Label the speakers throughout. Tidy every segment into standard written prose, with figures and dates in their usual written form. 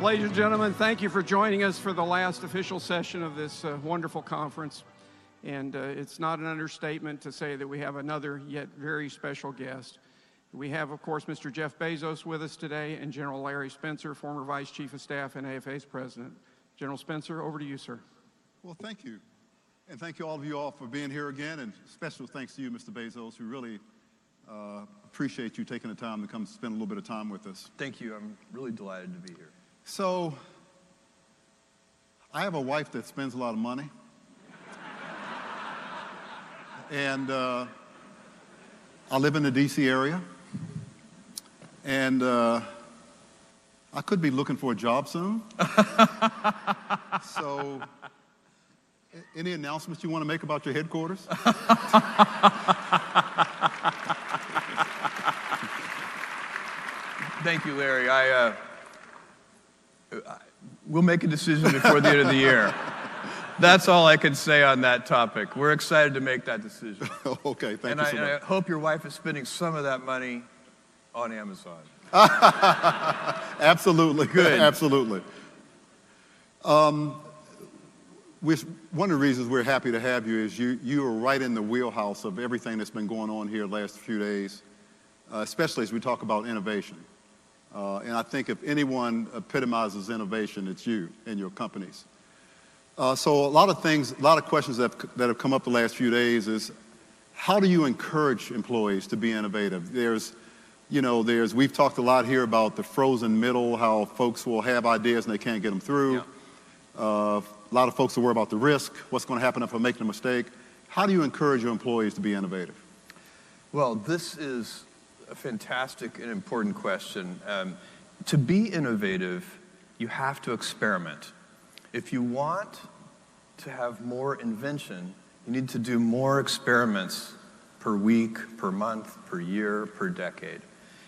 Speaker 1: Ladies and gentlemen, thank you for joining us for the last official session of this wonderful conference. And it's not an understatement to say that we have another yet very special guest. We have, of course, Mr. Jeff Bezos with us today and General Larry Spencer, former Vice Chief of Staff and AFA's President. General Spencer, over to you, sir.
Speaker 2: Well, thank you. And thank you all for being here again. And special thanks to you, Mr. Bezos. We really appreciate you taking the time to come spend a little bit of time with us.
Speaker 3: Thank you. I'm really delighted to be here.
Speaker 2: So, I have a wife that spends a lot of money. And I live in the D.C. area. And I could be looking for a job soon. So, any announcements you want to make about your headquarters?
Speaker 3: Thank you, Larry. We'll make a decision before the end of the year. That's all I can say on that topic. We're excited to make that decision.
Speaker 2: Okay, thank you so much.
Speaker 3: And I hope your wife is spending some of that money on Amazon.
Speaker 2: Absolutely.
Speaker 3: Good.
Speaker 2: Absolutely. One of the reasons we're happy to have you is you are right in the wheelhouse of everything that's been going on here the last few days, especially as we talk about innovation. And I think if anyone epitomizes innovation, it's you and your companies. So a lot of questions that have come up the last few days is, how do you encourage employees to be innovative? We've talked a lot here about the frozen middle, how folks will have ideas and they can't get them through.
Speaker 3: Yeah.
Speaker 2: A lot of folks are worried about the risk, what's going to happen if I make a mistake. How do you encourage your employees to be innovative?
Speaker 3: Well, this is a fantastic and important question. To be innovative, you have to experiment. If you want to have more invention, you need to do more experiments per week, per month, per year, per decade.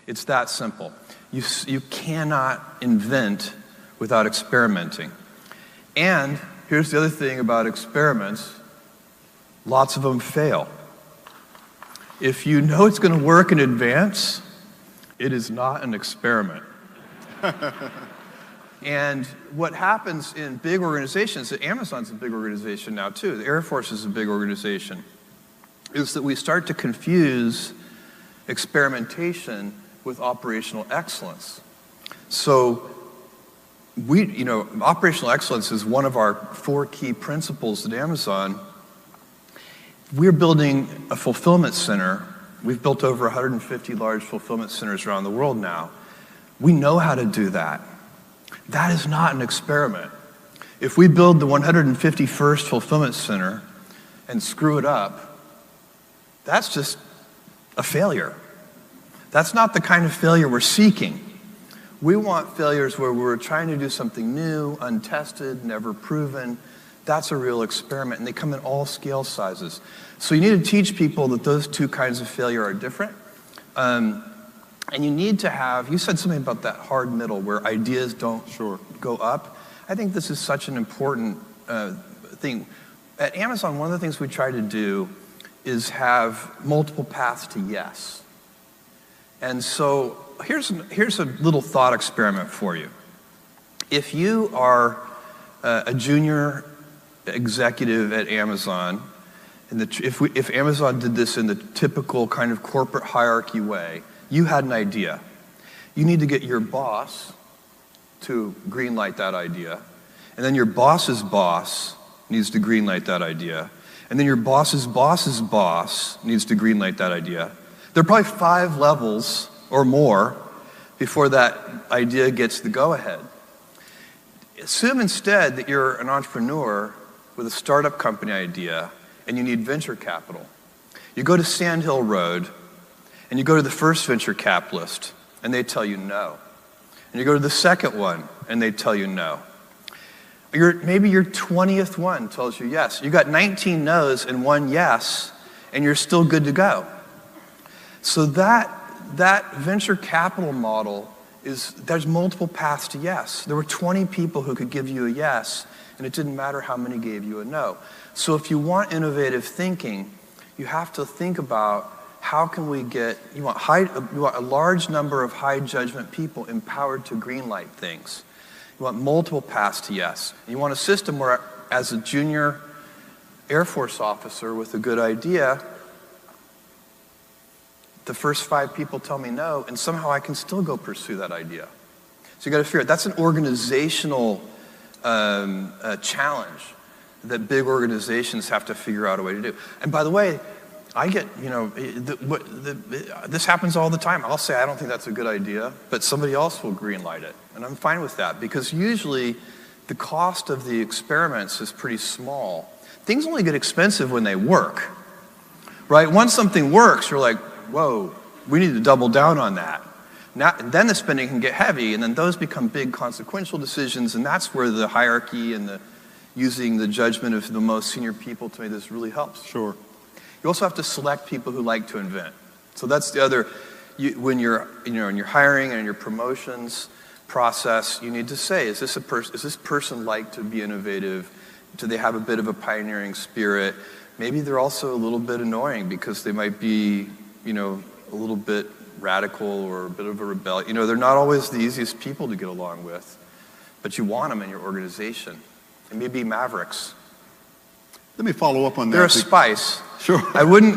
Speaker 3: It's that simple. You cannot invent without experimenting. And here's the other thing about experiments, lots of them fail. If you know it's going to work in advance, it is not an experiment. And what happens in big organizations, Amazon's a big organization now too, the Air Force is a big organization, is that we start to confuse experimentation with operational excellence. So operational excellence is one of our 4 key principles at Amazon. We're building a fulfillment center. We've built over 150 large fulfillment centers around the world now. We know how to do that. That is not an experiment. If we build the 151st fulfillment center and screw it up, that's just a failure. That's not the kind of failure we're seeking. We want failures where we're trying to do something new, untested, never proven. That's a real experiment, and they come in all scale sizes. So you need to teach people that those 2 kinds of failure are different. And you need to have, you said something about that hard middle where ideas don't go up. I think this is such an important thing. At Amazon, one of the things we try to do is have multiple paths to yes. And so here's a little thought experiment for you. If you are a junior executive at Amazon, and if Amazon did this in the typical kind of corporate hierarchy way, you had an idea. You need to get your boss to greenlight that idea, and then your boss's boss needs to greenlight that idea, and then your boss's boss's boss needs to greenlight that idea. There are probably 5 levels or more before that idea gets the go-ahead. Assume instead that you're an entrepreneur with a startup company idea and you need venture capital. You go to Sand Hill Road and you go to the first venture capitalist and they tell you no. And you go to the second one and they tell you no. Maybe your 20th one tells you yes. You got 19 no's and 1 yes, and you're still good to go. So that venture capital model there's multiple paths to yes. There were 20 people who could give you a yes, and it didn't matter how many gave you a no. So if you want innovative thinking, you have to think about how can we you want a large number of high judgment people empowered to greenlight things. You want multiple paths to yes. You want a system where, as a junior Air Force officer with a good idea, the first 5 people tell me no, and somehow I can still go pursue that idea. So you got to figure it. That's an organizational challenge that big organizations have to figure out a way to do. And by the way, I get, this happens all the time. I'll say, I don't think that's a good idea, but somebody else will greenlight it. And I'm fine with that because usually the cost of the experiments is pretty small. Things only get expensive when they work, right? Once something works, you're like, whoa, we need to double down on that. Now, then the spending can get heavy, and then those become big consequential decisions, and that's where the hierarchy and using the judgment of the most senior people to me, this really helps.
Speaker 2: Sure.
Speaker 3: You also have to select people who like to invent. So that's the other, when you're, in your hiring and in your promotions process, you need to say, is this person like to be innovative? Do they have a bit of a pioneering spirit? Maybe they're also a little bit annoying because they might be, a little bit radical or a bit of a rebel. They're not always the easiest people to get along with, but you want them in your organization. And maybe mavericks.
Speaker 2: Let me follow up on that.
Speaker 3: They're a spice.
Speaker 2: Sure.
Speaker 3: I wouldn't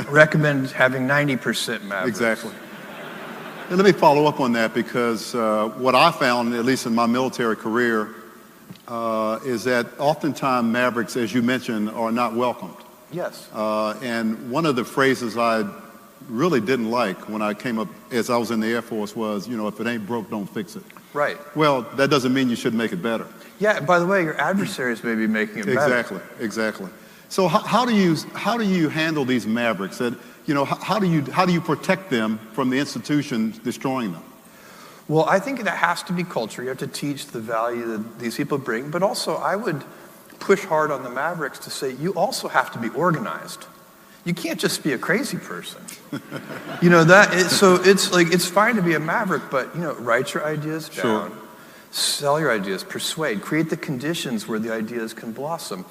Speaker 3: recommend having 90% mavericks.
Speaker 2: Exactly. And let me follow up on that because what I found, at least in my military career, is that oftentimes mavericks, as you mentioned, are not welcomed.
Speaker 3: Yes.
Speaker 2: And one of the phrases I really didn't like when I came up, as I was in the Air Force, was, if it ain't broke, don't fix it.
Speaker 3: Right.
Speaker 2: Well, that doesn't mean you should make it better.
Speaker 3: Yeah, by the way, your adversaries may be making it better.
Speaker 2: Exactly. So how do you handle these mavericks? That, how do you protect them from the institution destroying them?
Speaker 3: Well, I think that has to be culture. You have to teach the value that these people bring, but also I would push hard on the mavericks to say you also have to be organized. You can't just be a crazy person. So it's fine to be a maverick, but write your ideas down.
Speaker 2: Sure.
Speaker 3: Sell your ideas, persuade, create the conditions where the ideas can blossom.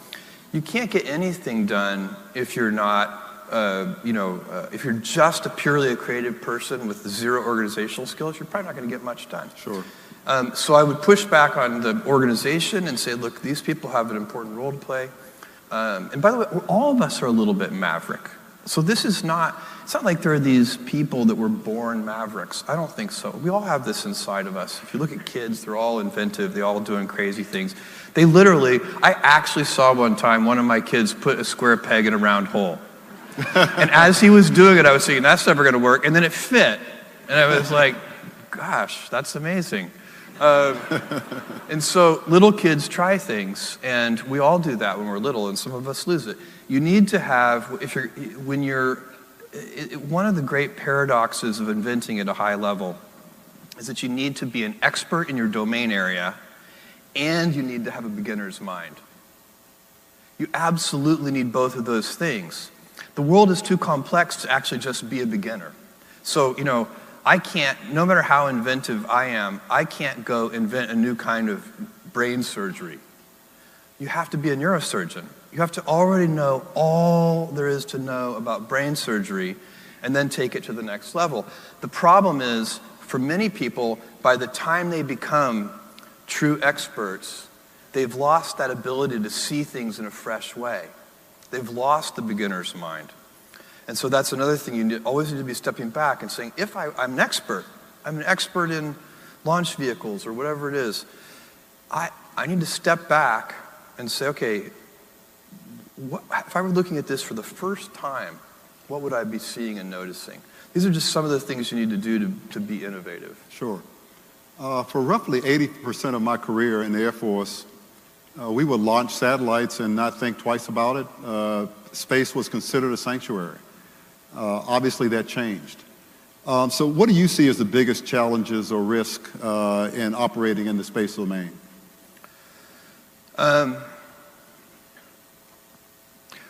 Speaker 3: You can't get anything done if you're not, if you're just purely a creative person with 0 organizational skills, you're probably not going to get much done.
Speaker 2: Sure.
Speaker 3: So I would push back on the organization and say, look, these people have an important role to play. And by the way, all of us are a little bit maverick. So it's not like there are these people that were born mavericks. I don't think so. We all have this inside of us. If you look at kids, they're all inventive. They're all doing crazy things. I actually saw one time one of my kids put a square peg in a round hole. And as he was doing it, I was thinking, that's never going to work. And then it fit. And I was like, gosh, that's amazing. And so little kids try things, and we all do that when we're little, and some of us lose it. You need to have, one of the great paradoxes of inventing at a high level is that you need to be an expert in your domain area, and you need to have a beginner's mind. You absolutely need both of those things. The world is too complex to actually just be a beginner. So, I can't, no matter how inventive I am, I can't go invent a new kind of brain surgery. You have to be a neurosurgeon. You have to already know all there is to know about brain surgery and then take it to the next level. The problem is, for many people, by the time they become true experts, they've lost that ability to see things in a fresh way. They've lost the beginner's mind. And so that's another thing. You always need to be stepping back and saying, if I'm an expert in launch vehicles or whatever it is, I need to step back and say, okay, if I were looking at this for the first time, what would I be seeing and noticing? These are just some of the things you need to do to be innovative.
Speaker 2: Sure. For roughly 80% of my career in the Air Force, we would launch satellites and not think twice about it. Space was considered a sanctuary. Obviously, that changed. So what do you see as the biggest challenges or risk in operating in the space domain?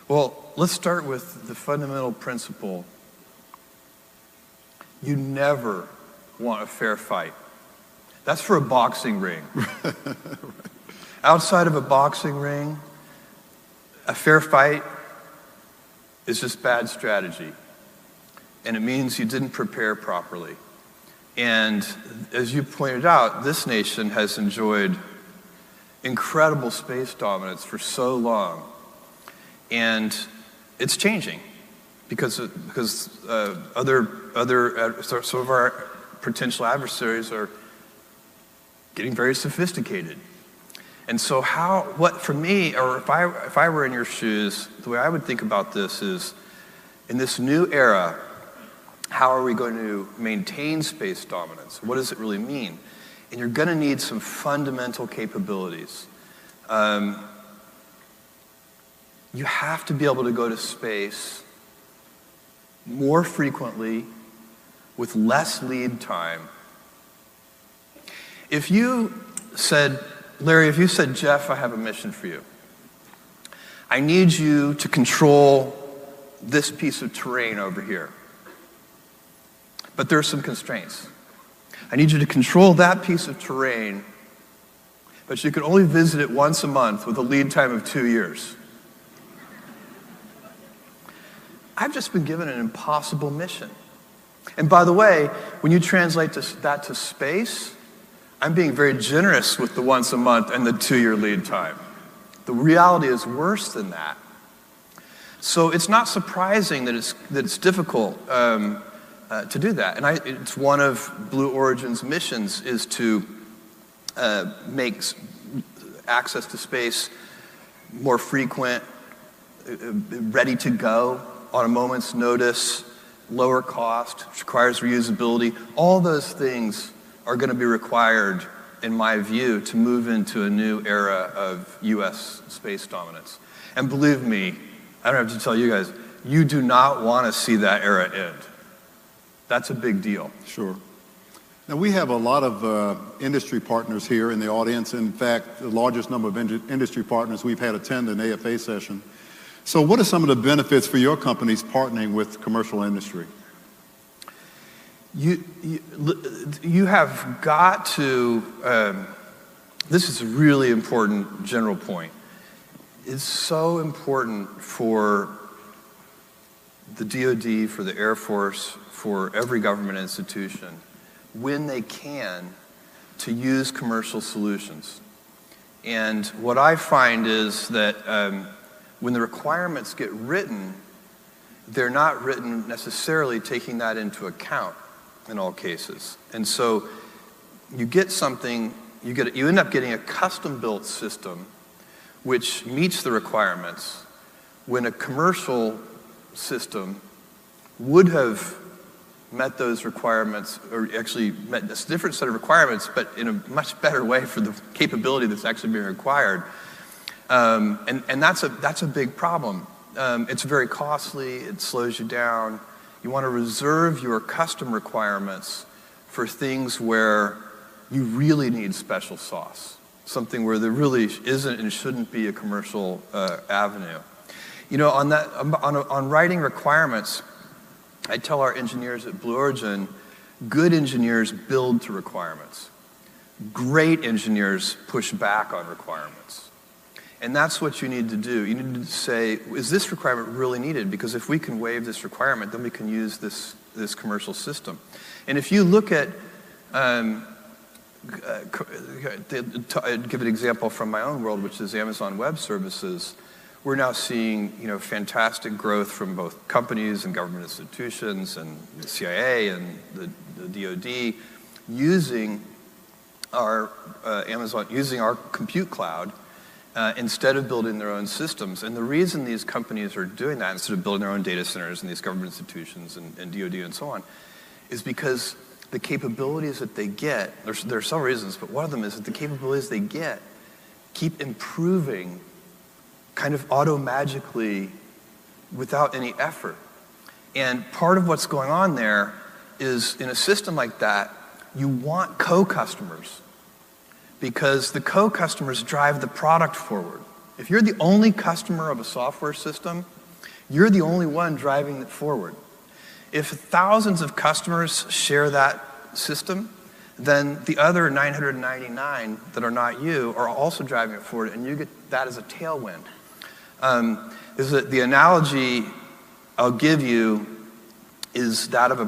Speaker 3: Well, let's start with the fundamental principle. You never want a fair fight. That's for a boxing ring. Right. Outside of a boxing ring, a fair fight is just bad strategy. And it means you didn't prepare properly. And as you pointed out, this nation has enjoyed incredible space dominance for so long. And it's changing because some of our potential adversaries are getting very sophisticated. And so for me, or if I were in your shoes, the way I would think about this is, in this new era, how are we going to maintain space dominance? What does it really mean? And you're going to need some fundamental capabilities. You have to be able to go to space more frequently with less lead time. If you said, Larry, if you said, Jeff, I have a mission for you. I need you to control this piece of terrain over here. But there are some constraints. I need you to control that piece of terrain, but you can only visit it once a month with a lead time of 2 years. I've just been given an impossible mission. And by the way, when you translate that to space, I'm being very generous with the once a month and the 2-year lead time. The reality is worse than that. So it's not surprising that it's difficult to do that. And it's one of Blue Origin's missions is to make access to space more frequent, ready to go on a moment's notice, lower cost, which requires reusability. All those things are going to be required, in my view, to move into a new era of U.S. space dominance. And believe me, I don't have to tell you guys, you do not want to see that era end. That's a big deal.
Speaker 2: Sure. Now, we have a lot of industry partners here in the audience. In fact, the largest number of industry partners we've had attend an AFA session. So what are some of the benefits for your companies partnering with commercial industry?
Speaker 3: You have got to, this is a really important general point. It's so important for the DoD, for the Air Force, for every government institution, when they can, to use commercial solutions. And what I find is that when the requirements get written, they're not written necessarily taking that into account in all cases. And so you get something, you end up getting a custom-built system which meets the requirements when a commercial system would have met those requirements, or actually met a different set of requirements, but in a much better way for the capability that's actually being required. And that's a big problem. It's very costly, it slows you down. You want to reserve your custom requirements for things where you really need special sauce, something where there really isn't and shouldn't be a commercial avenue. You know, on writing requirements, I tell our engineers at Blue Origin, good engineers build to requirements. Great engineers push back on requirements. And that's what you need to do. You need to say, is this requirement really needed? Because if we can waive this requirement, then we can use this commercial system. And if you look at, I'd give an example from my own world, which is Amazon Web Services. We're now seeing, fantastic growth from both companies and government institutions and the CIA and the DoD using our compute cloud instead of building their own systems. And the reason these companies are doing that instead of building their own data centers in these government institutions and DoD and so on is because the capabilities that they get, there are some reasons, but one of them is that the capabilities they get keep improving kind of auto-magically without any effort. And part of what's going on there is in a system like that, you want co-customers because the co-customers drive the product forward. If you're the only customer of a software system, you're the only one driving it forward. If thousands of customers share that system, then the other 999 that are not you are also driving it forward, and you get that as a tailwind. The analogy I'll give you is that of a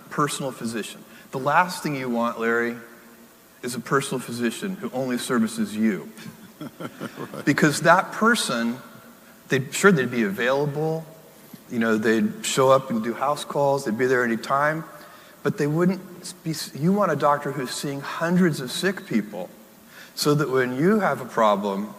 Speaker 3: personal physician. the last thing you want, Larry, is a personal physician who only services you. Right. Because that person, they'd be available, they'd show up and do house calls, they'd be there any time, but they wouldn't be, you want a doctor who's seeing hundreds of sick people, so that when you have a problem,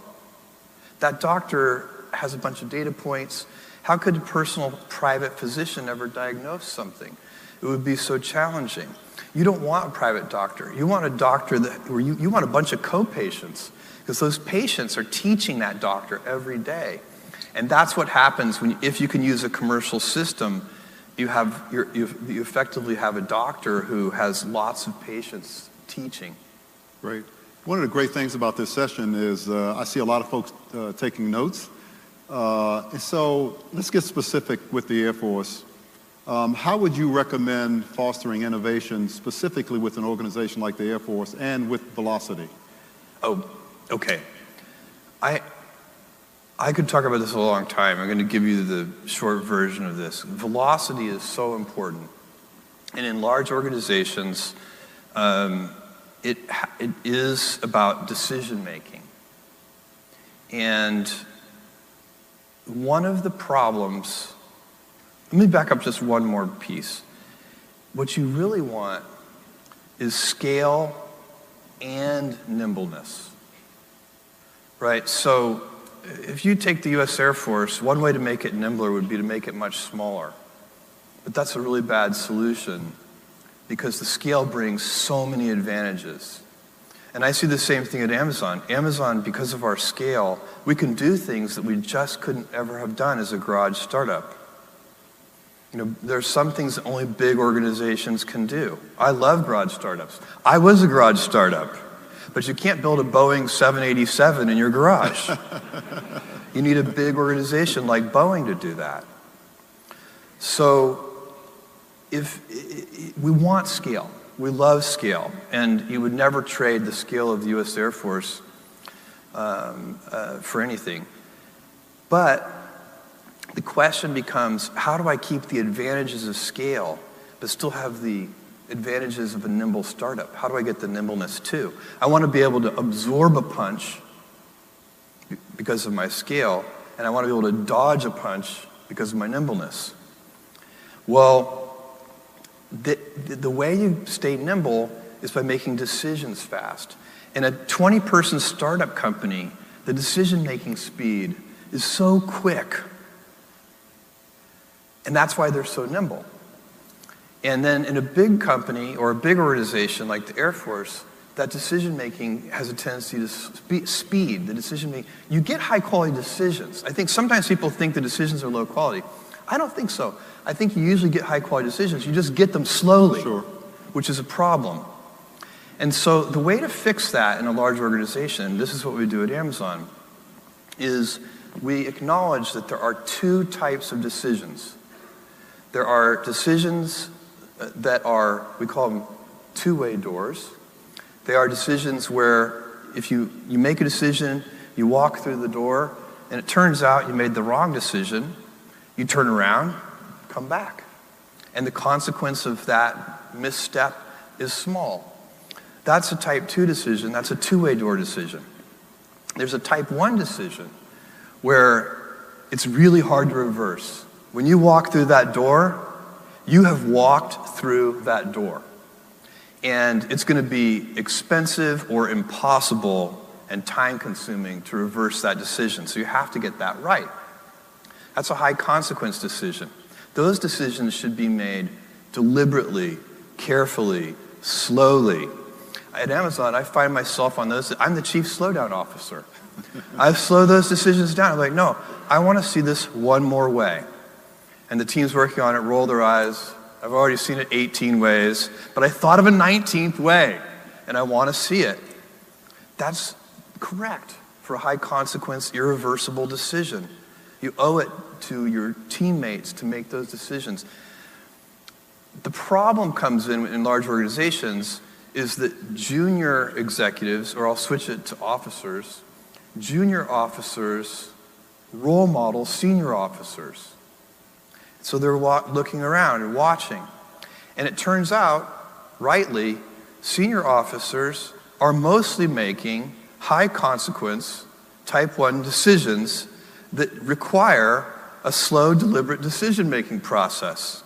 Speaker 3: that doctor has a bunch of data points. How could a personal private physician ever diagnose something? It would be so challenging. You don't want a private doctor. You want a doctor where you want a bunch of co-patients, because those patients are teaching that doctor every day. And that's what happens if you can use a commercial system. You effectively have a doctor who has lots of patients teaching.
Speaker 2: Right. One of the great things about this session is I see a lot of folks taking notes. And so let's get specific with the Air Force. How would you recommend fostering innovation specifically with an organization like the Air Force and with Velocity?
Speaker 3: Oh, okay. I could talk about this a long time. I'm going to give you the short version of this. Velocity is so important. And in large organizations, it is about decision making. And one of the problems, let me back up just one more piece. What you really want is scale and nimbleness, right? So if you take the US Air Force, one way to make it nimbler would be to make it much smaller. But that's a really bad solution, because the scale brings so many advantages. And I see the same thing at Amazon. Amazon, because of our scale, we can do things that we just couldn't ever have done as a garage startup. There's some things that only big organizations can do. I love garage startups. I was a garage startup, but you can't build a Boeing 787 in your garage. You need a big organization like Boeing to do that. So if we want scale, we love scale, and you would never trade the scale of the US Air Force for anything. But the question becomes, how do I keep the advantages of scale but still have the advantages of a nimble startup? How do I get the nimbleness too? I want to be able to absorb a punch because of my scale, and I want to be able to dodge a punch because of my nimbleness. Well, the way you stay nimble is by making decisions fast. In a 20-person startup company, the decision-making speed is so quick. And that's why they're so nimble. And then in a big company or a big organization like the Air Force, that decision-making has a tendency to speed. The decision-making, you get high-quality decisions. I think sometimes people think the decisions are low quality. I don't think so. I think you usually get high-quality decisions. You just get them slowly, sure, which is a problem. And so the way to fix that in a large organization, this is what we do at Amazon, is we acknowledge that there are two types of decisions. There are decisions that are, we call them two-way doors. They are decisions where if you make a decision, you walk through the door, and it turns out you made the wrong decision, you turn around, come back. And the consequence of that misstep is small. That's a type 2 decision. That's a two-way door decision. There's a type 1 decision where it's really hard to reverse. When you walk through that door, you have walked through that door. And it's going to be expensive or impossible and time-consuming to reverse that decision. So you have to get that right. That's a high-consequence decision. Those decisions should be made deliberately, carefully, slowly. At Amazon, I find myself on those. I'm the chief slowdown officer. I slow those decisions down. I'm like, no, I want to see this one more way. And the teams working on it roll their eyes. I've already seen it 18 ways, but I thought of a 19th way, and I want to see it. That's correct for a high-consequence, irreversible decision. You owe it to your teammates to make those decisions. The problem comes in large organizations is that junior executives, or I'll switch it to officers, junior officers role model senior officers. So they're looking around and watching. And it turns out rightly, senior officers are mostly making high consequence type 1 decisions that require a slow, deliberate decision-making process.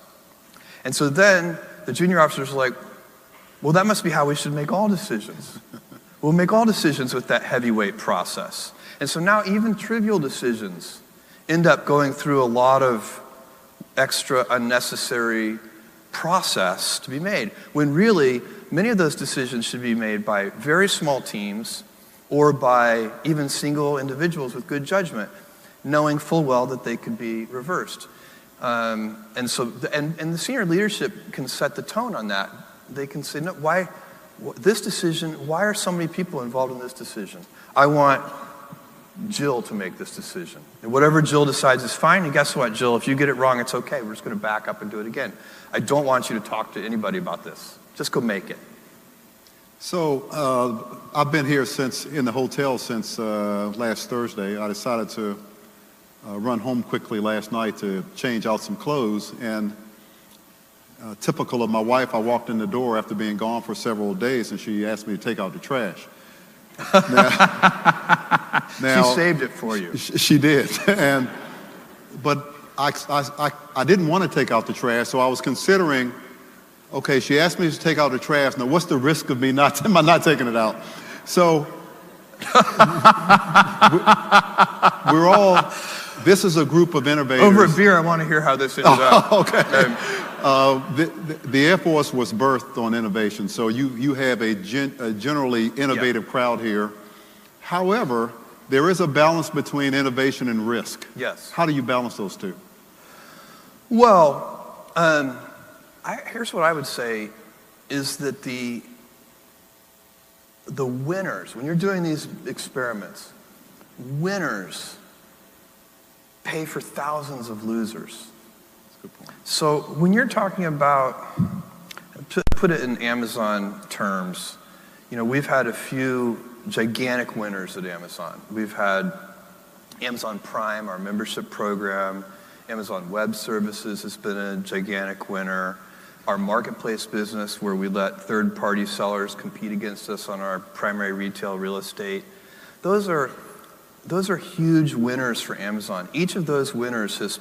Speaker 3: And so then the junior officers are like, well, that must be how we should make all decisions. We'll make all decisions with that heavyweight process. And so now even trivial decisions end up going through a lot of extra unnecessary process to be made, when really many of those decisions should be made by very small teams or by even single individuals with good judgment, knowing full well that they could be reversed. And the senior leadership can set the tone on that. They can say, no, why this decision, why are so many people involved in this decision? I want Jill to make this decision. And whatever Jill decides is fine, and guess what, Jill, if you get it wrong, it's okay. We're just going to back up and do it again. I don't want you to talk to anybody about this. Just go make it.
Speaker 2: So I've been here in the hotel since last Thursday. I decided to run home quickly last night to change out some clothes, and typical of my wife, I walked in the door after being gone for several days, and she asked me to take out the trash. Now,
Speaker 3: she saved it for you.
Speaker 2: She did, but I didn't want to take out the trash, so I was considering, okay, she asked me to take out the trash. Now, what's the risk of me not taking it out? So we're all. This is a group of innovators.
Speaker 3: Over a beer, I want to hear how this ended up.
Speaker 2: Okay. The Air Force was birthed on innovation, so you have a generally innovative crowd here. However, there is a balance between innovation and risk.
Speaker 3: Yes.
Speaker 2: How do you balance those two?
Speaker 3: Well, here's what I would say is that the winners, when you're doing these experiments, winners pay for thousands of losers.
Speaker 2: That's a good point.
Speaker 3: So when you're talking about, to put it in Amazon terms, we've had a few gigantic winners at Amazon. We've had Amazon Prime, our membership program. Amazon Web Services has been a gigantic winner. Our marketplace business, where we let third-party sellers compete against us on our primary retail real estate. Those are huge winners for Amazon. Each of those winners has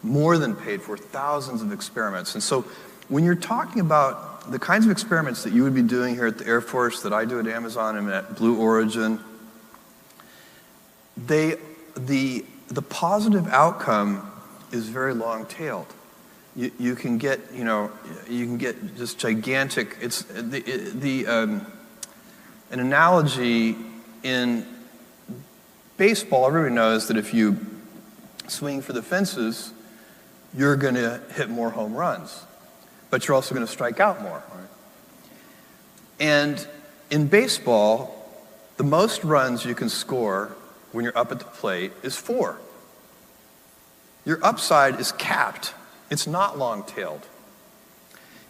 Speaker 3: more than paid for thousands of experiments. And so when you're talking about the kinds of experiments that you would be doing here at the Air Force, that I do at Amazon and at Blue Origin, the positive outcome is very long-tailed. You can get just gigantic. It's an analogy in baseball. Everybody knows that if you swing for the fences, you're going to hit more home runs, but you're also going to strike out more. Right? And in baseball, the most runs you can score when you're up at the plate is 4. Your upside is capped. It's not long-tailed.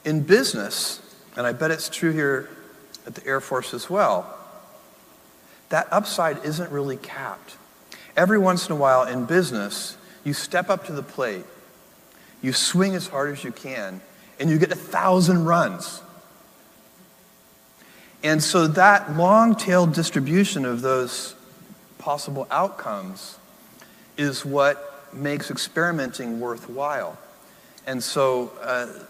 Speaker 3: In business, and I bet it's true here at the Air Force as well, that upside isn't really capped. Every once in a while in business, you step up to the plate, you swing as hard as you can, and you get 1,000 runs. And so that long-tailed distribution of those possible outcomes is what makes experimenting worthwhile. And so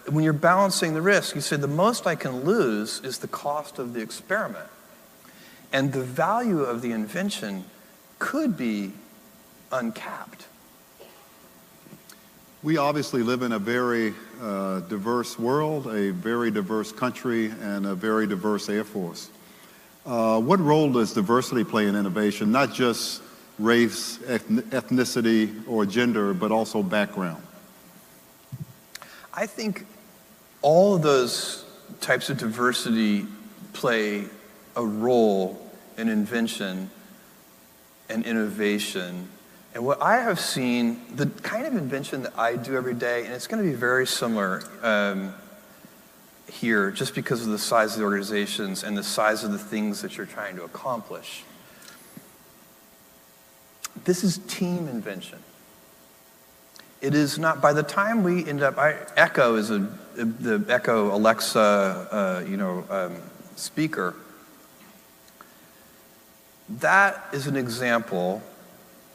Speaker 3: when you're balancing the risk, you say the most I can lose is the cost of the experiment. And the value of the invention could be uncapped.
Speaker 2: We obviously live in a very diverse world, a very diverse country, and a very diverse Air Force. What role does diversity play in innovation, not just race, ethnicity, or gender, but also background?
Speaker 3: I think all of those types of diversity play a role in invention and innovation. And what I have seen, the kind of invention that I do every day, and it's going to be very similar here just because of the size of the organizations and the size of the things that you're trying to accomplish. This is team invention. It is not, by the time we end up, Echo is the Echo Alexa, speaker. That is an example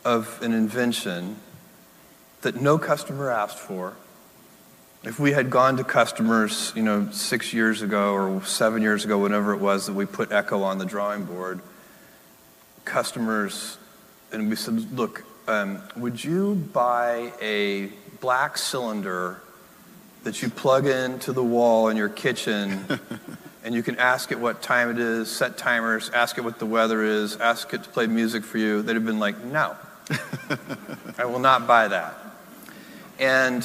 Speaker 3: of an invention that no customer asked for. If we had gone to customers, 6 years ago or 7 years ago, whenever it was that we put Echo on the drawing board, customers, and we said, look, would you buy a black cylinder that you plug into the wall in your kitchen and you can ask it what time it is, set timers, ask it what the weather is, ask it to play music for you? They'd have been like, no, I will not buy that. And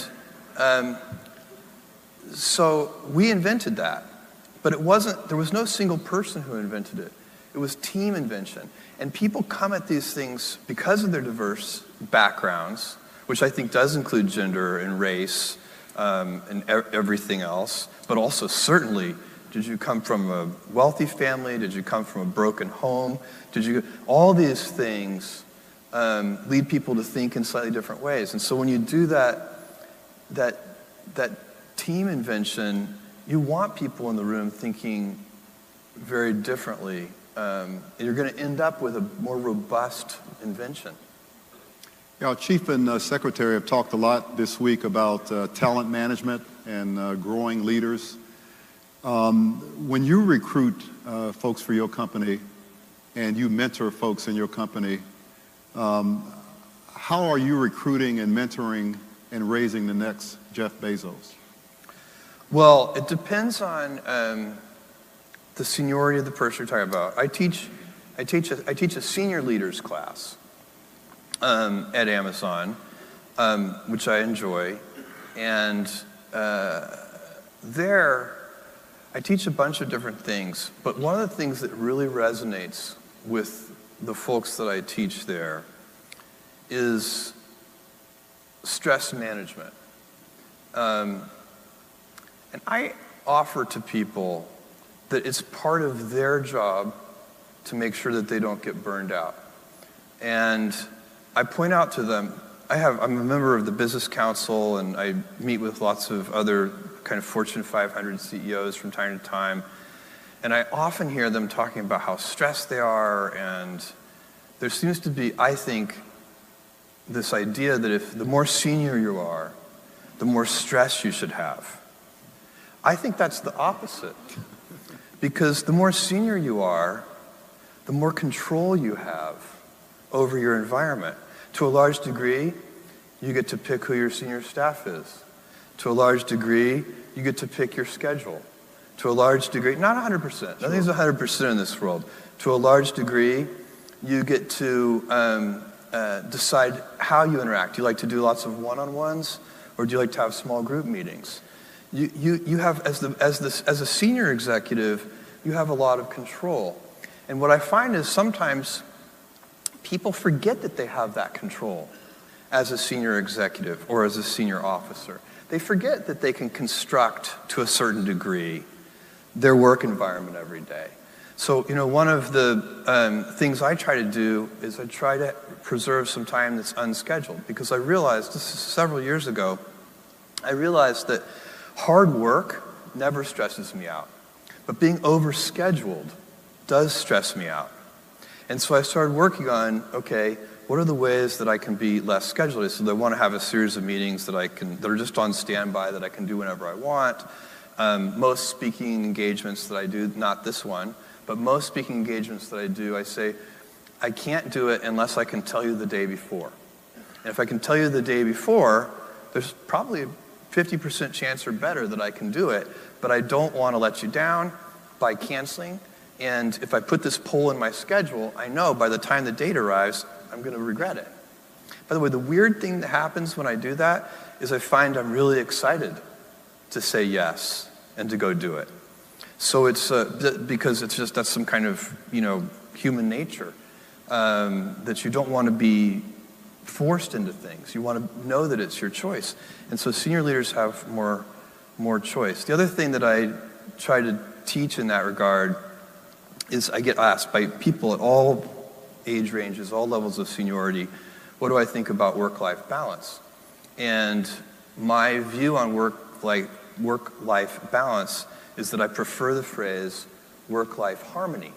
Speaker 3: so we invented that, but there was no single person who invented it. It was team invention. And people come at these things because of their diverse backgrounds, which I think does include gender and race and everything else, but also certainly, did you come from a wealthy family? Did you come from a broken home? All these things lead people to think in slightly different ways. And so when you do that team invention, you want people in the room thinking very differently. You're going to end up with a more robust invention.
Speaker 2: Our Chief and Secretary have talked a lot this week about talent management and growing leaders. When you recruit folks for your company and you mentor folks in your company, how are you recruiting and mentoring and raising the next Jeff Bezos?
Speaker 3: Well, it depends on the seniority of the person you're talking about. I teach a senior leaders class at Amazon, which I enjoy, and there I teach a bunch of different things. But one of the things that really resonates with the folks that I teach there is stress management. And I offer to people that it's part of their job to make sure that they don't get burned out. And I point out to them, I'm a member of the Business Council, and I meet with lots of other kind of Fortune 500 CEOs from time to time. And I often hear them talking about how stressed they are, and there seems to be, I think, this idea that if the more senior you are, the more stress you should have. I think that's the opposite. Because the more senior you are, the more control you have over your environment. To a large degree, you get to pick who your senior staff is. To a large degree, you get to pick your schedule. To a large degree, not 100%. Nothing's 100% in this world. To a large degree, you get to decide how you interact. Do you like to do lots of one-on-ones, or do you like to have small group meetings? You have, as a senior executive, you have a lot of control. And what I find is sometimes people forget that they have that control as a senior executive or as a senior officer. They forget that they can construct, to a certain degree, their work environment every day. So, one of the things I try to do is I try to preserve some time that's unscheduled, because I realized, this is several years ago, I realized that hard work never stresses me out, but being overscheduled does stress me out. And so I started working on, okay, what are the ways that I can be less scheduled? So I want to have a series of meetings that are just on standby, that I can do whenever I want. Most speaking engagements that I do, not this one, but most speaking engagements that I do, I say, I can't do it unless I can tell you the day before. And if I can tell you the day before, there's probably a 50% chance or better that I can do it, but I don't want to let you down by canceling. And if I put this poll in my schedule, I know by the time the date arrives, I'm going to regret it. By the way, the weird thing that happens when I do that is I find I'm really excited to say yes and to go do it. So it's because it's just, that's some kind of, human nature, that you don't want to be forced into things. You want to know that it's your choice. And so senior leaders have more choice. The other thing that I try to teach in that regard is I get asked by people at all age ranges, all levels of seniority, what do I think about work-life balance? And my view on work-life balance is that I prefer the phrase work-life harmony.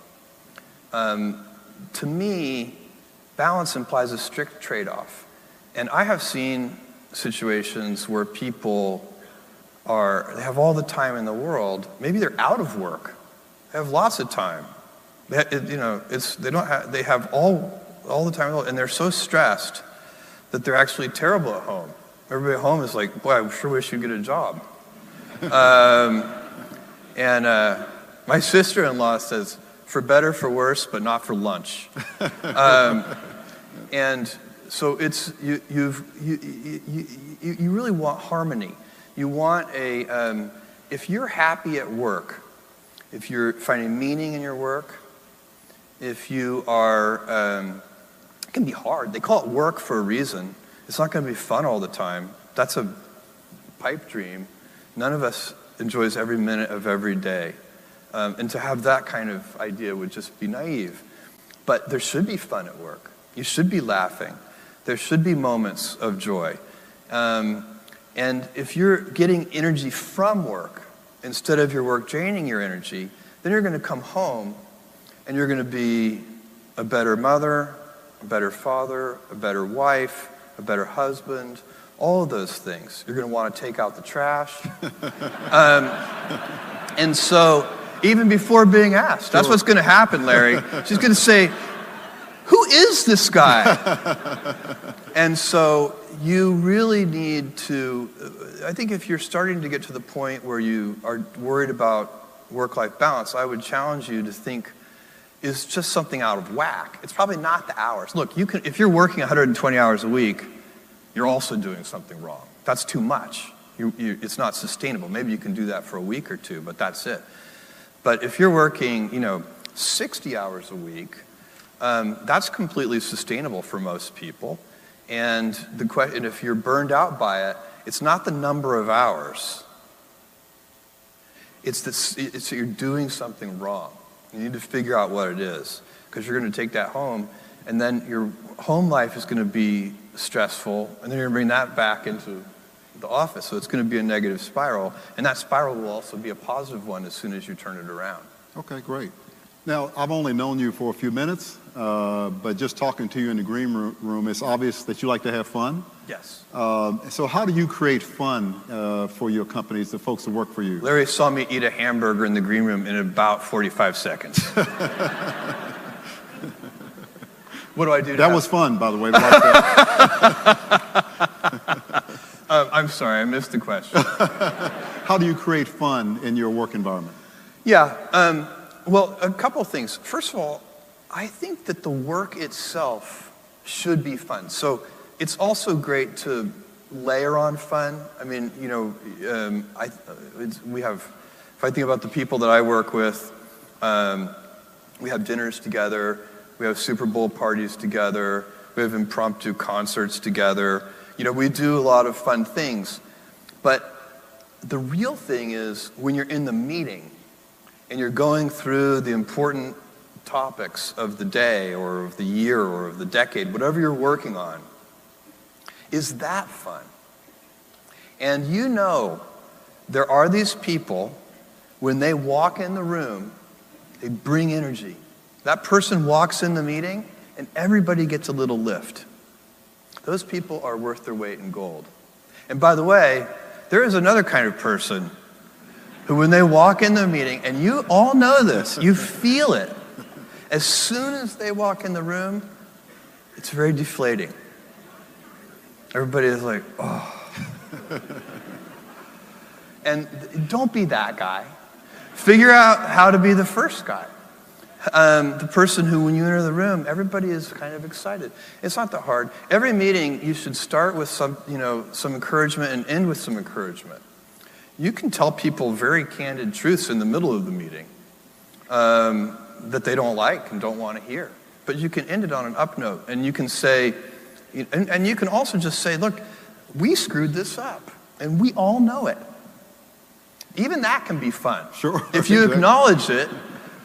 Speaker 3: To me, balance implies a strict trade-off. And I have seen situations where people they have all the time in the world. Maybe they're out of work. They have lots of time. They have all the time in the world, and they're so stressed that they're actually terrible at home. Everybody at home is like, boy, I sure wish you'd get a job. My sister-in-law says, for better, for worse, but not for lunch. And so it's you really want harmony. You want if you're happy at work, if you're finding meaning in your work, if you are, it can be hard. They call it work for a reason. It's not going to be fun all the time. That's a pipe dream. None of us enjoys every minute of every day. And to have that kind of idea would just be naive. But there should be fun at work. You should be laughing. There should be moments of joy. And if you're getting energy from work, instead of your work draining your energy, then you're going to come home and you're going to be a better mother, a better father, a better wife, a better husband, all of those things. You're going to want to take out the trash. And so, even before being asked, that's what's going to happen, Larry. She's going to say, who is this guy? And so you really need to, I think if you're starting to get to the point where you are worried about work-life balance, I would challenge you to think, is just something out of whack. It's probably not the hours. Look, if you're working 120 hours a week, you're also doing something wrong. That's too much. It's not sustainable. Maybe you can do that for a week or two, but that's it. But if you're working, 60 hours a week, that's completely sustainable for most people. And if you're burned out by it, it's not the number of hours. It's that you're doing something wrong. You need to figure out what it is, because you're going to take that home, and then your home life is going to be stressful, and then you're going to bring that back into the office. So it's going to be a negative spiral, and that spiral will also be a positive one as soon as you turn it around.
Speaker 2: Okay, great. Now, I've only known you for a few minutes, but just talking to you in the green room, it's obvious that you like to have fun.
Speaker 3: Yes.
Speaker 2: So how do you create fun for your companies, the folks that work for you?
Speaker 3: Larry saw me eat a hamburger in the green room in about 45 seconds. What do I do?
Speaker 2: That was fun, by the way.
Speaker 3: I'm sorry, I missed the question.
Speaker 2: How do you create fun in your work environment?
Speaker 3: Yeah, well, a couple of things. First of all, I think that the work itself should be fun. So it's also great to layer on fun. I mean, if I think about the people that I work with, we have dinners together, we have Super Bowl parties together, we have impromptu concerts together. We do a lot of fun things. But the real thing is when you're in the meeting and you're going through the important topics of the day or of the year or of the decade, whatever you're working on, is that fun? And there are these people, when they walk in the room, they bring energy. That person walks in the meeting and everybody gets a little lift. Those people are worth their weight in gold. And by the way, there is another kind of person who, when they walk in the meeting, and you all know this, you feel it. As soon as they walk in the room, it's very deflating. Everybody is like, oh. And don't be that guy. Figure out how to be the first guy. The person who, when you enter the room, everybody is kind of excited. It's not that hard. Every meeting, you should start with some encouragement and end with some encouragement. You can tell people very candid truths in the middle of the meeting that they don't like and don't want to hear. But you can end it on an up note, and you can say, and you can also just say, look, we screwed this up, and we all know it. Even that can be fun.
Speaker 2: Sure.
Speaker 3: If you acknowledge it,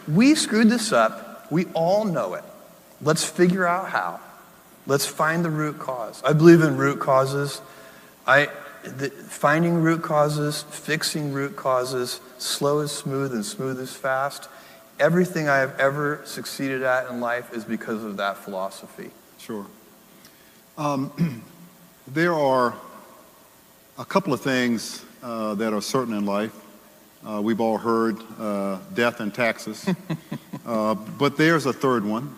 Speaker 3: we screwed this up, we all know it. Let's figure out how. Let's find the root cause. I believe in root causes. Finding root causes, fixing root causes, slow is smooth and smooth is fast. Everything I have ever succeeded at in life is because of that philosophy.
Speaker 2: Sure. There are a couple of things that are certain in life. We've all heard death and taxes. But there's a third one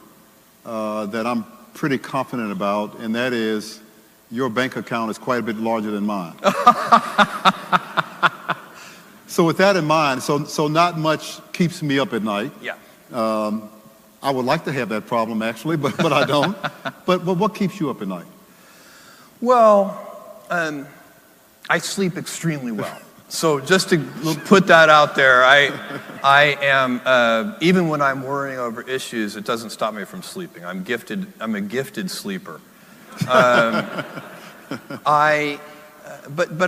Speaker 2: that I'm pretty confident about, and that is your bank account is quite a bit larger than mine. So with that in mind, so not much keeps me up at night.
Speaker 3: Yeah.
Speaker 2: I would like to have that problem actually, but I don't. But what keeps you up at night?
Speaker 3: Well, I sleep extremely well. So just to put that out there, I am, even when I'm worrying over issues, it doesn't stop me from sleeping. I'm a gifted sleeper. But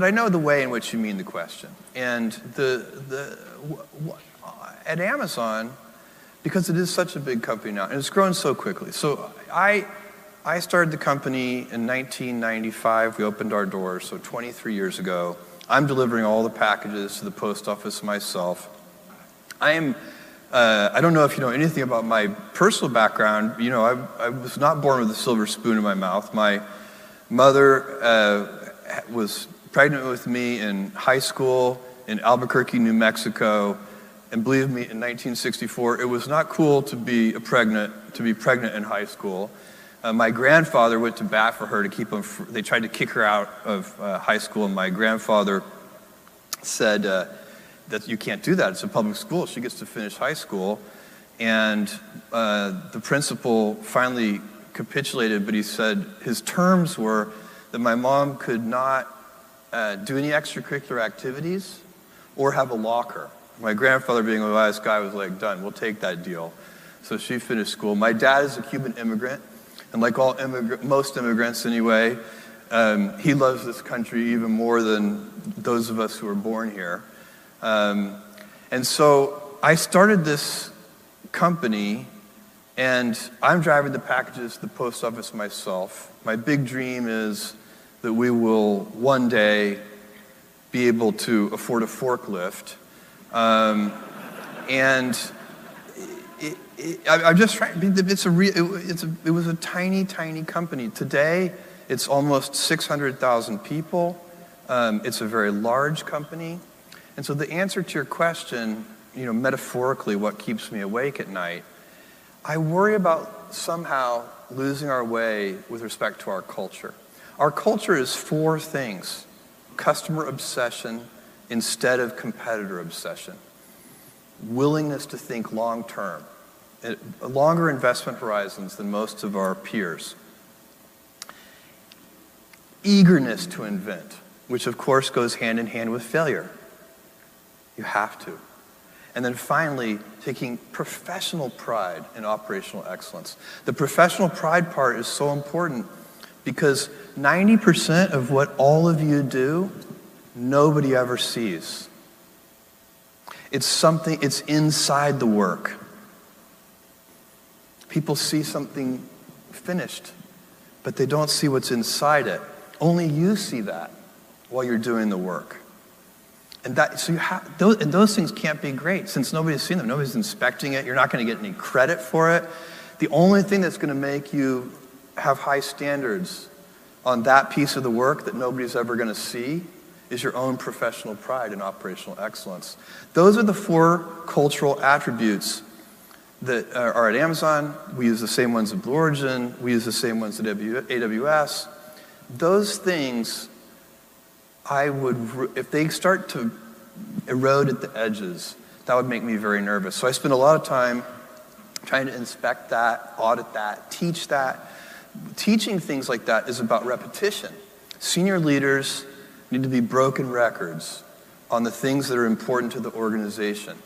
Speaker 3: I know the way in which you mean the question. And at Amazon, because it is such a big company now, and it's grown so quickly. So I started the company in 1995. We opened our doors, so 23 years ago. I'm delivering all the packages to the post office myself. I don't know if you know anything about my personal background. You know, I was not born with a silver spoon in my mouth. My mother was pregnant with me in high school in Albuquerque, New Mexico. And believe me, in 1964, it was not cool to be pregnant in high school. My grandfather went to bat for her to keep them. They tried to kick her out of high school, and my grandfather said that you can't do that. It's a public school. She gets to finish high school. And the principal finally capitulated, but he said his terms were that my mom could not do any extracurricular activities or have a locker. My grandfather, being a wise guy, was like, done, we'll take that deal. So she finished school. My dad is a Cuban immigrant. And like most immigrants anyway, he loves this country even more than those of us who were born here. And so I started this company, and I'm driving the packages to the post office myself. My big dream is that we will one day be able to afford a forklift. I'm just trying. It was a tiny, tiny company. Today, it's almost 600,000 people. It's a very large company, and so the answer to your question, you know, metaphorically, what keeps me awake at night, I worry about somehow losing our way with respect to our culture. Our culture is four things: customer obsession instead of competitor obsession, willingness to think long term, longer investment horizons than most of our peers. Eagerness to invent, which of course goes hand in hand with failure. You have to. And then finally, taking professional pride in operational excellence. The professional pride part is so important because 90% of what all of you do, nobody ever sees. It's inside the work. People see something finished, but they don't see what's inside it. Only you see that while you're doing the work. And those things can't be great since nobody's seen them. Nobody's inspecting it. You're not going to get any credit for it. The only thing that's going to make you have high standards on that piece of the work that nobody's ever going to see is your own professional pride and operational excellence. Those are the four cultural attributes that are at Amazon. We use the same ones at Blue Origin. We use the same ones at AWS. Those things, if they start to erode at the edges, that would make me very nervous. So I spend a lot of time trying to inspect that, audit that, teach that. Teaching things like that is about repetition. Senior leaders need to be broken records on the things that are important to the organization.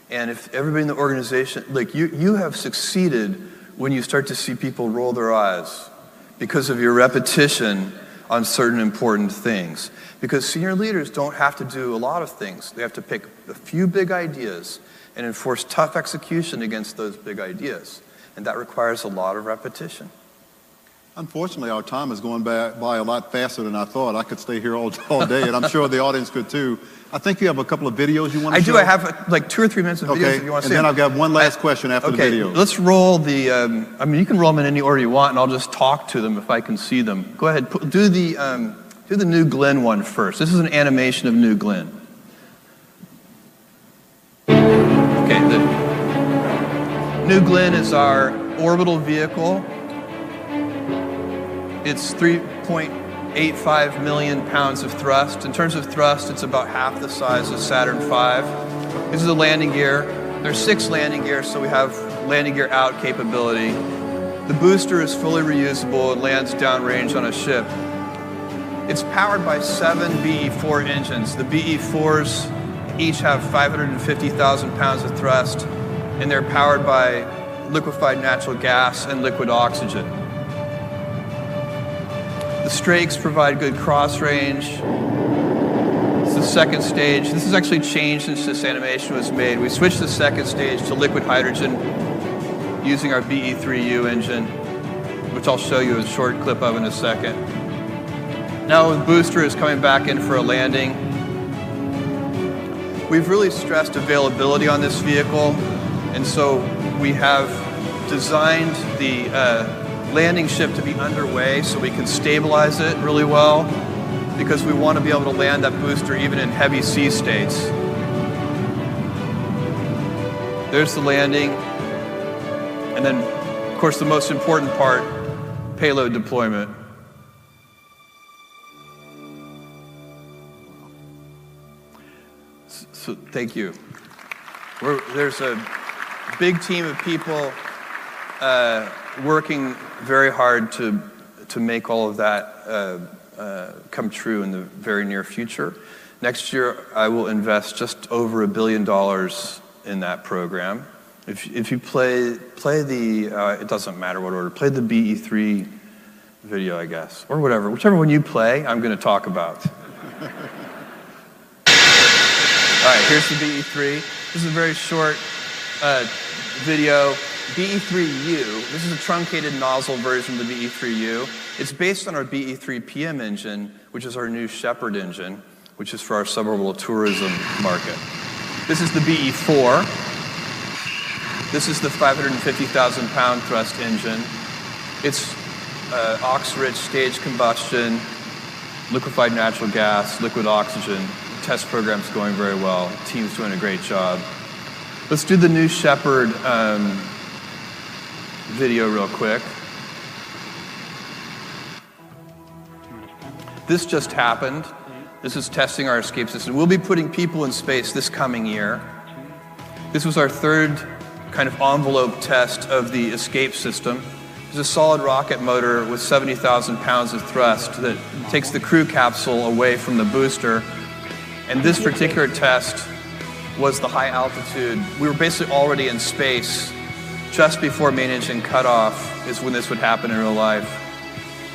Speaker 3: And if everybody in the organization, like you have succeeded when you start to see people roll their eyes because of your repetition on certain important things. Because senior leaders don't have to do a lot of things. They have to pick a few big ideas and enforce tough execution against those big ideas. And that requires a lot of repetition.
Speaker 2: Unfortunately, our time is going by a lot faster than I thought. I could stay here all day, and I'm sure the audience could too. I think you have a couple of videos you want to show?
Speaker 3: I do. I have like 2 or 3 minutes of videos if you want to see
Speaker 2: and then
Speaker 3: them.
Speaker 2: I've got one last question after the video.
Speaker 3: Let's roll the, I mean, you can roll them in any order you want, and I'll just talk to them if I can see them. Go ahead, do the New Glenn one first. This is an animation of New Glenn. Okay, the New Glenn is our orbital vehicle. It's 3.85 million pounds of thrust. In terms of thrust, it's about half the size of Saturn V. This is the landing gear. There's 6 landing gears, so we have landing gear out capability. The booster is fully reusable and lands downrange on a ship. It's powered by 7 BE-4 engines. The BE-4s each have 550,000 pounds of thrust, and they're powered by liquefied natural gas and liquid oxygen. The strakes provide good cross range. It's the second stage. This has actually changed since this animation was made. We switched the second stage to liquid hydrogen using our BE-3U engine, which I'll show you a short clip of in a second. Now the booster is coming back in for a landing. We've really stressed availability on this vehicle, and so we have designed the landing ship to be underway so we can stabilize it really well, because we want to be able to land that booster even in heavy sea states. There's the landing. And then, of course, the most important part, payload deployment. So thank you. There's a big team of people working very hard to make all of that come true in the very near future. Next year, I will invest just over $1 billion in that program. If you play the, it doesn't matter what order, play the BE-3 video, I guess, or whatever. Whichever one you play, I'm going to talk about. All right, here's the BE-3. This is a very short video. BE-3U, this is a truncated nozzle version of the BE-3U. It's based on our BE-3 PM engine, which is our new Shepherd engine, which is for our suborbital tourism market. This is the BE-4. This is the 550,000 pound thrust engine. It's ox-rich stage combustion, liquefied natural gas, liquid oxygen. The test program's going very well. The team's doing a great job. Let's do the new Shepherd video real quick. This just happened. This is testing our escape system. We'll be putting people in space this coming year. This was our third kind of envelope test of the escape system. It's a solid rocket motor with 70,000 pounds of thrust that takes the crew capsule away from the booster. And this particular test was the high altitude. We were basically already in space just before main engine cutoff is when this would happen in real life.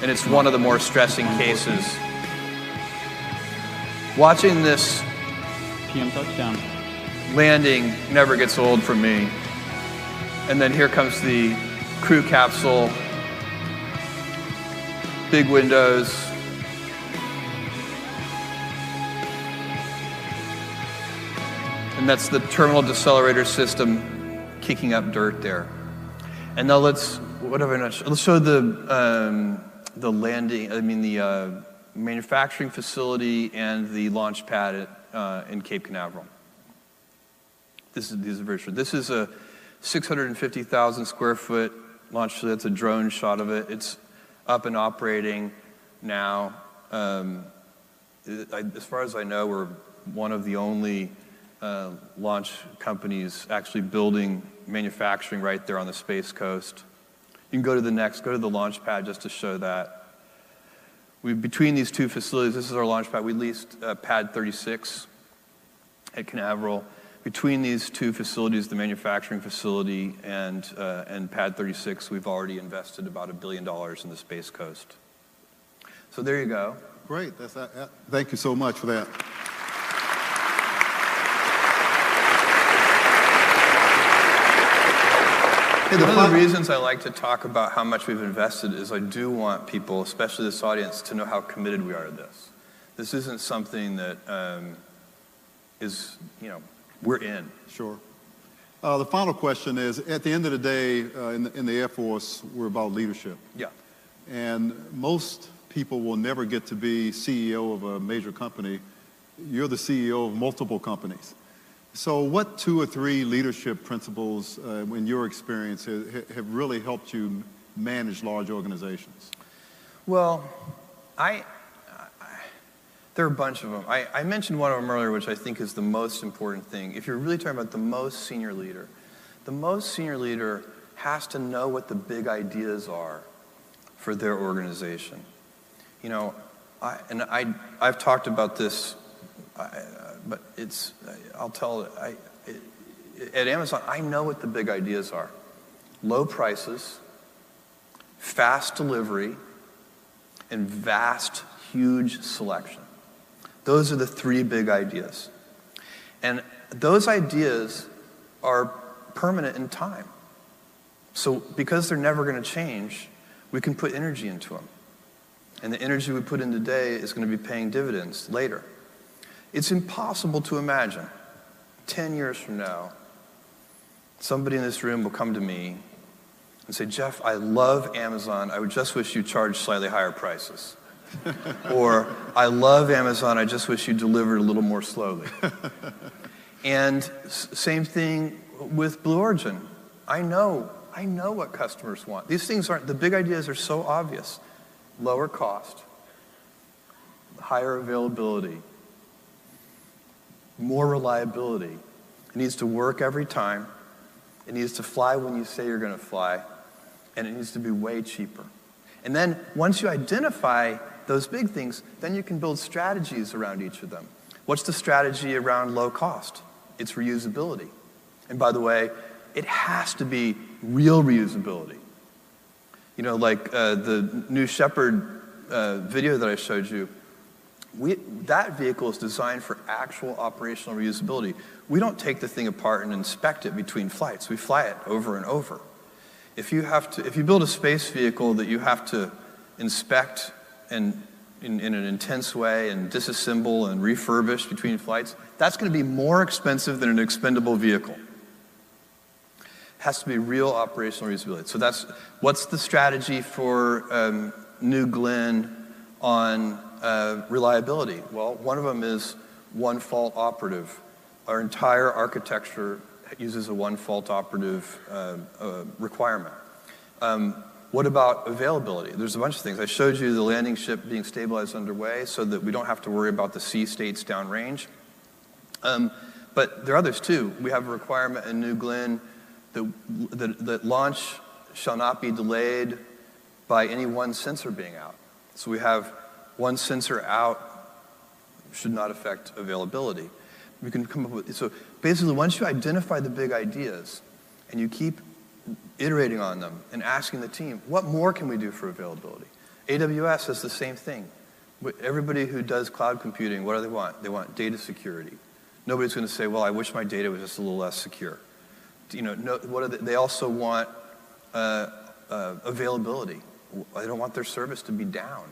Speaker 3: And it's one of the more stressing cases. Watching this
Speaker 4: PM touchdown
Speaker 3: landing never gets old for me. And then here comes the crew capsule, big windows. And that's the terminal decelerator system kicking up dirt there. And now let's show the landing, the manufacturing facility and the launch pad in Cape Canaveral. These are very short. This is a 650,000 square foot launch facility. That's a drone shot of it. It's up and operating now. As far as I know, we're one of the only launch companies actually building manufacturing right there on the Space Coast. You can go to the launch pad just to show that. Between these two facilities, this is our launch pad. We leased pad 36 at Canaveral. Between these two facilities, the manufacturing facility and pad 36, we've already invested about $1 billion in the Space Coast. So there you go.
Speaker 2: Great. Thank you so much for that.
Speaker 3: One of the reasons I like to talk about how much we've invested is I do want people, especially this audience, to know how committed we are to this. This isn't something that we're in.
Speaker 2: Sure. The final question is, at the end of the day, in the Air Force, we're about leadership.
Speaker 3: Yeah.
Speaker 2: And most people will never get to be CEO of a major company. You're the CEO of multiple companies. So what 2 or 3 leadership principles, in your experience, have really helped you manage large organizations?
Speaker 3: Well, there are a bunch of them. I mentioned one of them earlier, which I think is the most important thing. If you're really talking about the most senior leader has to know what the big ideas are for their organization. You know, I've talked about this, but I'll tell it. At Amazon, I know what the big ideas are. Low prices, fast delivery, and vast, huge selection. Those are the 3 big ideas. And those ideas are permanent in time. So because they're never going to change, we can put energy into them. And the energy we put in today is going to be paying dividends later. It's impossible to imagine 10 years from now, somebody in this room will come to me and say, Jeff, I love Amazon. I would just wish you charged slightly higher prices. Or, I love Amazon. I just wish you delivered a little more slowly. And same thing with Blue Origin. I know what customers want. These things the big ideas are so obvious. Lower cost, higher availability, more reliability. It needs to work every time. It needs to fly when you say you're going to fly. And it needs to be way cheaper. And then once you identify those big things, then you can build strategies around each of them. What's the strategy around low cost? It's reusability. And by the way, it has to be real reusability. You know, like the new Shepherd video that I showed you, that vehicle is designed for actual operational reusability. We don't take the thing apart and inspect it between flights. We fly it over and over. If you build a space vehicle that you have to inspect and in an intense way and disassemble and refurbish between flights, that's going to be more expensive than an expendable vehicle. Has to be real operational reusability. So what's the strategy for New Glenn on reliability? Well, one of them is one fault operative. Our entire architecture uses a one fault operative requirement. What about availability? There's a bunch of things. I showed you the landing ship being stabilized underway so that we don't have to worry about the sea states downrange. But there are others too. We have a requirement in New Glenn that launch shall not be delayed by any one sensor being out. So we have one sensor out, should not affect availability. We can come up with, so basically once you identify the big ideas and you keep iterating on them and asking the team, what more can we do for availability? AWS has the same thing. Everybody who does cloud computing, what do they want? They want data security. Nobody's going to say, well, I wish my data was just a little less secure. You know, they also want availability. They don't want their service to be down.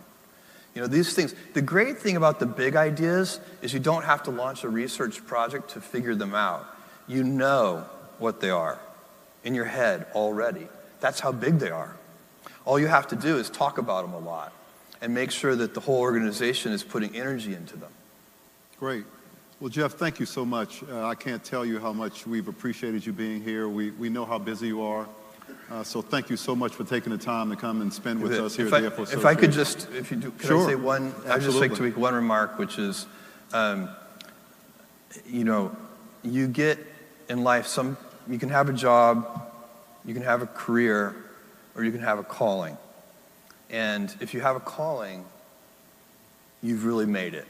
Speaker 3: You know, these things. The great thing about the big ideas is you don't have to launch a research project to figure them out. You know what they are in your head already. That's how big they are. All you have to do is talk about them a lot and make sure that the whole organization is putting energy into them.
Speaker 2: Great. Well, Jeff, thank you so much. I can't tell you how much we've appreciated you being here. We know how busy you are. So thank you so much for taking the time to come and spend with us here at the Air Force Association.
Speaker 3: If I could just, if you do, could
Speaker 2: Sure.
Speaker 3: I say one? I'd just like to make one remark, which is, you know, you get in life you can have a job, you can have a career, or you can have a calling. And if you have a calling, you've really made it.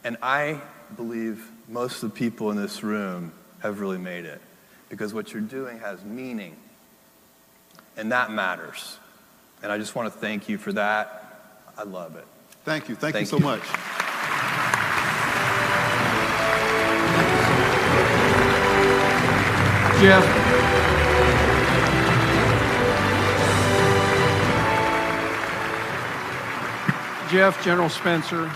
Speaker 3: And I believe most of the people in this room have really made it, because what you're doing has meaning, and that matters. And I just want to thank you for that. I love it.
Speaker 2: Thank you. Thank you so much.
Speaker 1: Jeff, Jeff, General Spencer,